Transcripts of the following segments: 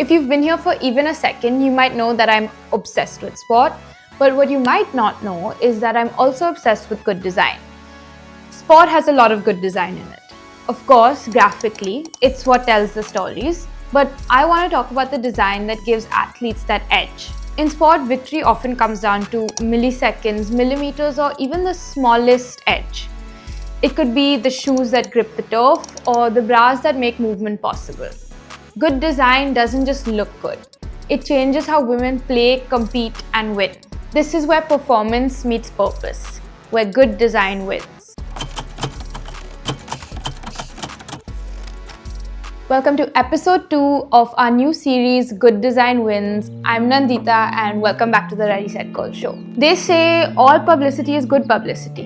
If you've been here for even a second, you might know that I'm obsessed with sport. But what you might not know is that I'm also obsessed with good design. Sport has a lot of good design in it. Of course, graphically, it's what tells the stories. But I want to talk about the design that gives athletes that edge. In sport, victory often comes down to milliseconds, millimeters, or even the smallest edge. It could be the shoes that grip the turf or the bras that make movement possible. Good design doesn't just look good. It changes how women play, compete, and win. This is where performance meets purpose, where good design wins. Welcome to episode 2 of our new series, Good Design Wins. I'm Nandita and welcome back to the Ready Set Girl show. They say all publicity is good publicity.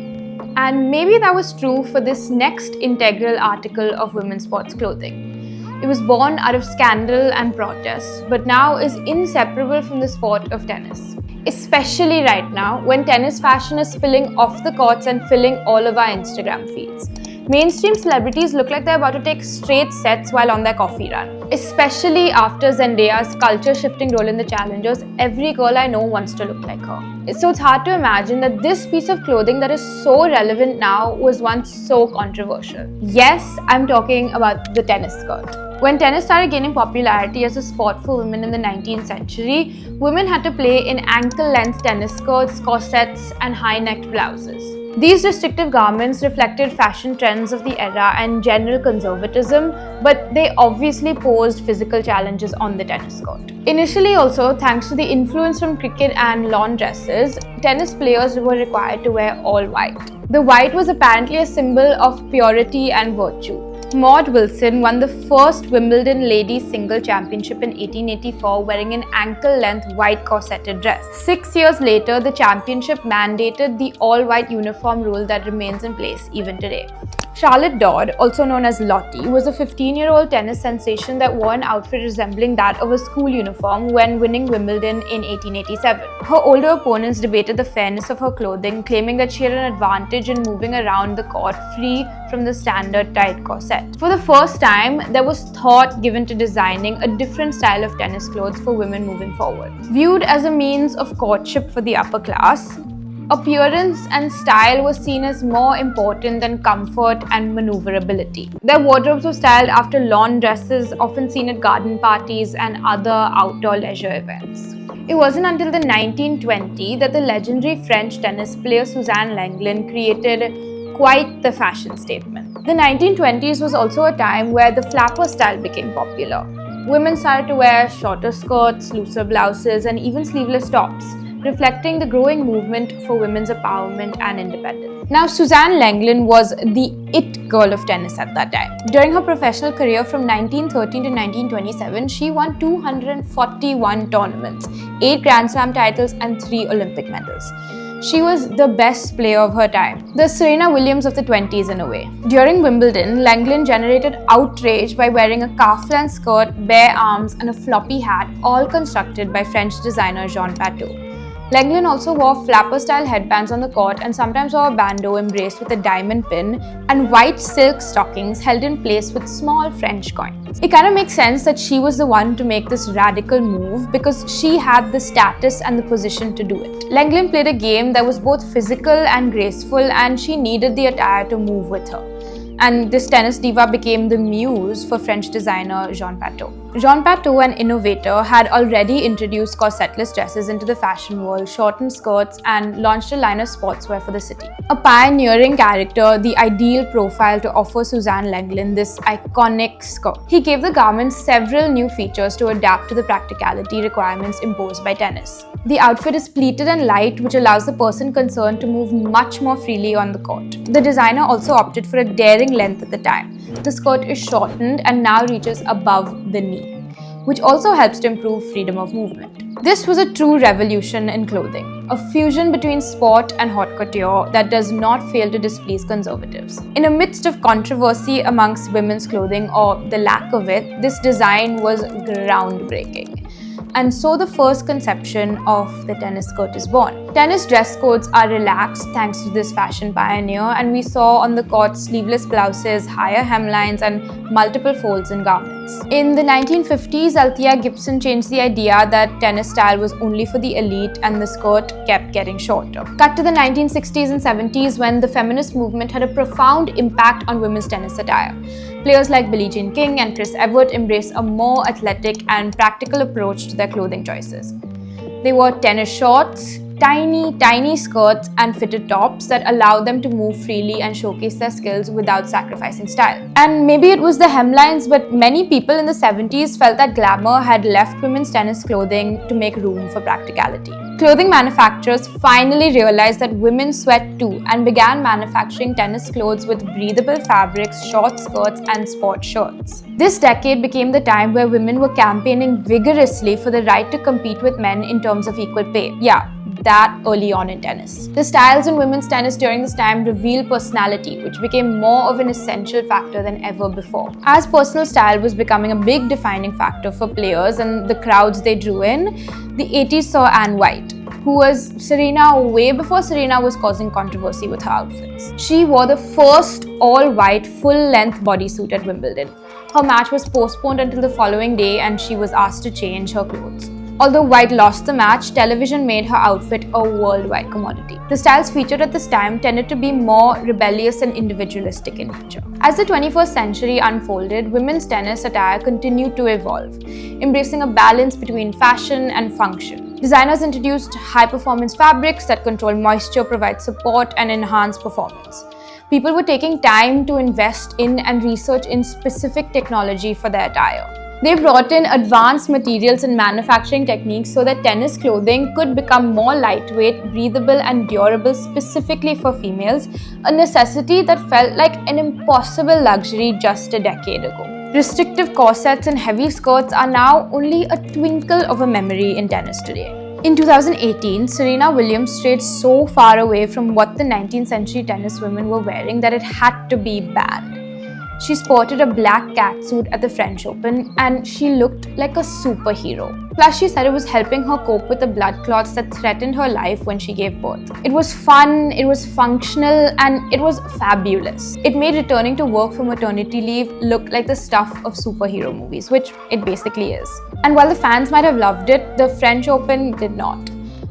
And maybe that was true for this next integral article of women's sports clothing. It was born out of scandal and protest, but now is inseparable from the sport of tennis. Especially right now, when tennis fashion is spilling off the courts and filling all of our Instagram feeds. Mainstream celebrities look like they're about to take straight sets while on their coffee run. Especially after Zendaya's culture-shifting role in the Challengers, every girl I know wants to look like her. So it's hard to imagine that this piece of clothing that is so relevant now was once so controversial. Yes, I'm talking about the tennis skirt. When tennis started gaining popularity as a sport for women in the 19th century, women had to play in ankle-length tennis skirts, corsets, and high-necked blouses. These restrictive garments reflected fashion trends of the era and general conservatism, but they obviously posed physical challenges on the tennis court. Initially also, thanks to the influence from cricket and lawn dresses, tennis players were required to wear all white. The white was apparently a symbol of purity and virtue. Maud Wilson won the first Wimbledon Ladies Single Championship in 1884 wearing an ankle-length white corseted dress. 6 years later, the championship mandated the all-white uniform rule that remains in place even today. Charlotte Dodd, also known as Lottie, was a 15-year-old tennis sensation that wore an outfit resembling that of a school uniform when winning Wimbledon in 1887. Her older opponents debated the fairness of her clothing, claiming that she had an advantage in moving around the court free from the standard tight corset. For the first time, there was thought given to designing a different style of tennis clothes for women moving forward. Viewed as a means of courtship for the upper class, appearance and style was seen as more important than comfort and maneuverability. Their wardrobes were styled after lawn dresses often seen at garden parties and other outdoor leisure events. It wasn't until the 1920s that the legendary French tennis player Suzanne Lenglen created quite the fashion statement. The 1920s was also a time where the flapper style became popular. Women started to wear shorter skirts, looser blouses, and even sleeveless tops, reflecting the growing movement for women's empowerment and independence. Now, Suzanne Lenglen was the it girl of tennis at that time. During her professional career from 1913 to 1927, she won 241 tournaments, 8 Grand Slam titles, and 3 Olympic medals. She was the best player of her time, the Serena Williams of the 20s in a way. During Wimbledon, Lenglen generated outrage by wearing a calf-length skirt, bare arms, and a floppy hat, all constructed by French designer Jean Patou. Lenglen also wore flapper-style headbands on the court and sometimes wore a bandeau embraced with a diamond pin and white silk stockings held in place with small French coins. It kind of makes sense that she was the one to make this radical move because she had the status and the position to do it. Lenglen played a game that was both physical and graceful, and she needed the attire to move with her. And this tennis diva became the muse for French designer Jean Patou. Jean Patou, an innovator, had already introduced corsetless dresses into the fashion world, shortened skirts, and launched a line of sportswear for the city. A pioneering character, the ideal profile to offer Suzanne Lenglen this iconic skirt. He gave the garment several new features to adapt to the practicality requirements imposed by tennis. The outfit is pleated and light, which allows the person concerned to move much more freely on the court. The designer also opted for a daring length at the time. The skirt is shortened and now reaches above the knee, which also helps to improve freedom of movement. This was a true revolution in clothing, a fusion between sport and haute couture that does not fail to displease conservatives. In a midst of controversy amongst women's clothing, or the lack of it, this design was groundbreaking. and so the first conception of the tennis skirt is born. Tennis dress codes are relaxed thanks to this fashion pioneer, and we saw on the court sleeveless blouses, higher hemlines, and multiple folds in garments. In the 1950s, Althea Gibson changed the idea that tennis style was only for the elite and the skirt kept getting shorter. Cut to the 1960s and 70s when the feminist movement had a profound impact on women's tennis attire. Players like Billie Jean King and Chris Evert embraced a more athletic and practical approach to their clothing choices. They wore tennis shorts, tiny skirts and fitted tops that allowed them to move freely and showcase their skills without sacrificing style. And maybe it was the hemlines, but many people in the 70s felt that glamour had left women's tennis clothing to make room for practicality. Clothing manufacturers finally realized that women sweat too and began manufacturing tennis clothes with breathable fabrics, short skirts, and sport shirts. This decade became the time where women were campaigning vigorously for the right to compete with men in terms of equal pay. Yeah, that early on in tennis. The styles in women's tennis during this time revealed personality, which became more of an essential factor than ever before. As personal style was becoming a big defining factor for players and the crowds they drew in, the 80s saw Anne White, who was Serena way before Serena was causing controversy with her outfits. She wore the first all-white, full-length bodysuit at Wimbledon. Her match was postponed until the following day and she was asked to change her clothes. Although White lost the match, television made her outfit a worldwide commodity. The styles featured at this time tended to be more rebellious and individualistic in nature. As the 21st century unfolded, women's tennis attire continued to evolve, embracing a balance between fashion and function. Designers introduced high-performance fabrics that control moisture, provide support, and enhance performance. People were taking time to invest in and research in specific technology for their attire. They brought in advanced materials and manufacturing techniques so that tennis clothing could become more lightweight, breathable, and durable specifically for females, a necessity that felt like an impossible luxury just a decade ago. Restrictive corsets and heavy skirts are now only a twinkle of a memory in tennis today. In 2018, Serena Williams strayed so far away from what the 19th century tennis women were wearing that it had to be banned. She sported a black catsuit at the French Open and she looked like a superhero. Plus, she said it was helping her cope with the blood clots that threatened her life when she gave birth. It was fun, it was functional, and it was fabulous. It made returning to work for maternity leave look like the stuff of superhero movies, which it basically is. And while the fans might have loved it, the French Open did not.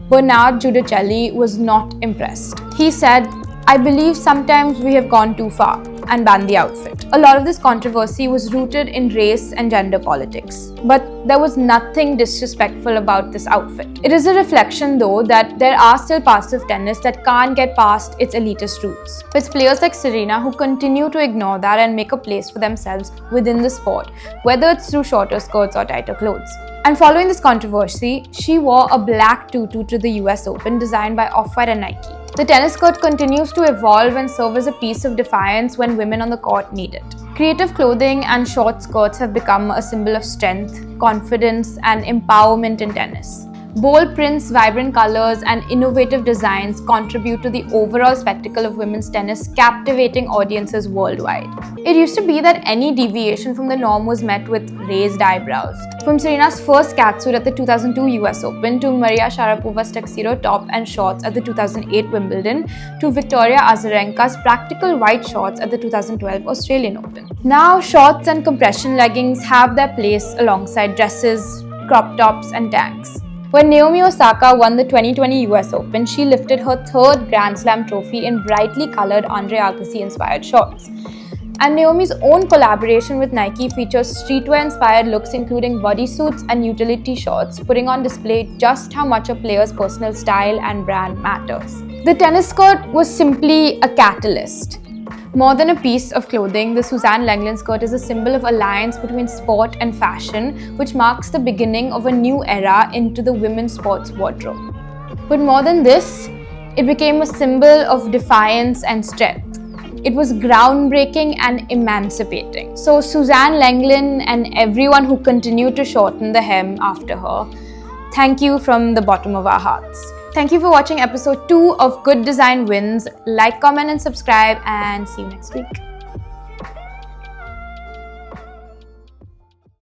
Bernard Giudicelli was not impressed. He said, "I believe sometimes we have gone too far," and banned the outfit. A lot of this controversy was rooted in race and gender politics, but there was nothing disrespectful about this outfit. It is a reflection, though, that there are still parts of tennis that can't get past its elitist roots. It's players like Serena who continue to ignore that and make a place for themselves within the sport, whether it's through shorter skirts or tighter clothes. And following this controversy, she wore a black tutu to the US Open designed by Off-White and Nike. The tennis skirt continues to evolve and serve as a piece of defiance when women on the court need it. Creative clothing and short skirts have become a symbol of strength, confidence, and empowerment in tennis. Bold prints, vibrant colors, and innovative designs contribute to the overall spectacle of women's tennis, captivating audiences worldwide. It used to be that any deviation from the norm was met with raised eyebrows. From Serena's first catsuit at the 2002 US Open to Maria Sharapova's tuxedo top and shorts at the 2008 Wimbledon to Victoria Azarenka's practical white shorts at the 2012 Australian Open. Now, shorts and compression leggings have their place alongside dresses, crop tops, and tanks. When Naomi Osaka won the 2020 US Open, she lifted her third Grand Slam trophy in brightly colored Andre Agassi-inspired shorts. And Naomi's own collaboration with Nike features streetwear-inspired looks including bodysuits and utility shorts, putting on display just how much a player's personal style and brand matters. The tennis skirt was simply a catalyst. More than a piece of clothing, the Suzanne Lenglen skirt is a symbol of alliance between sport and fashion, which marks the beginning of a new era into the women's sports wardrobe. But more than this, it became a symbol of defiance and strength. It was groundbreaking and emancipating. So Suzanne Lenglen and everyone who continued to shorten the hem after her, thank you from the bottom of our hearts. Thank you for watching episode 2 of Good Design Wins. Like, comment, and subscribe, and see you next week.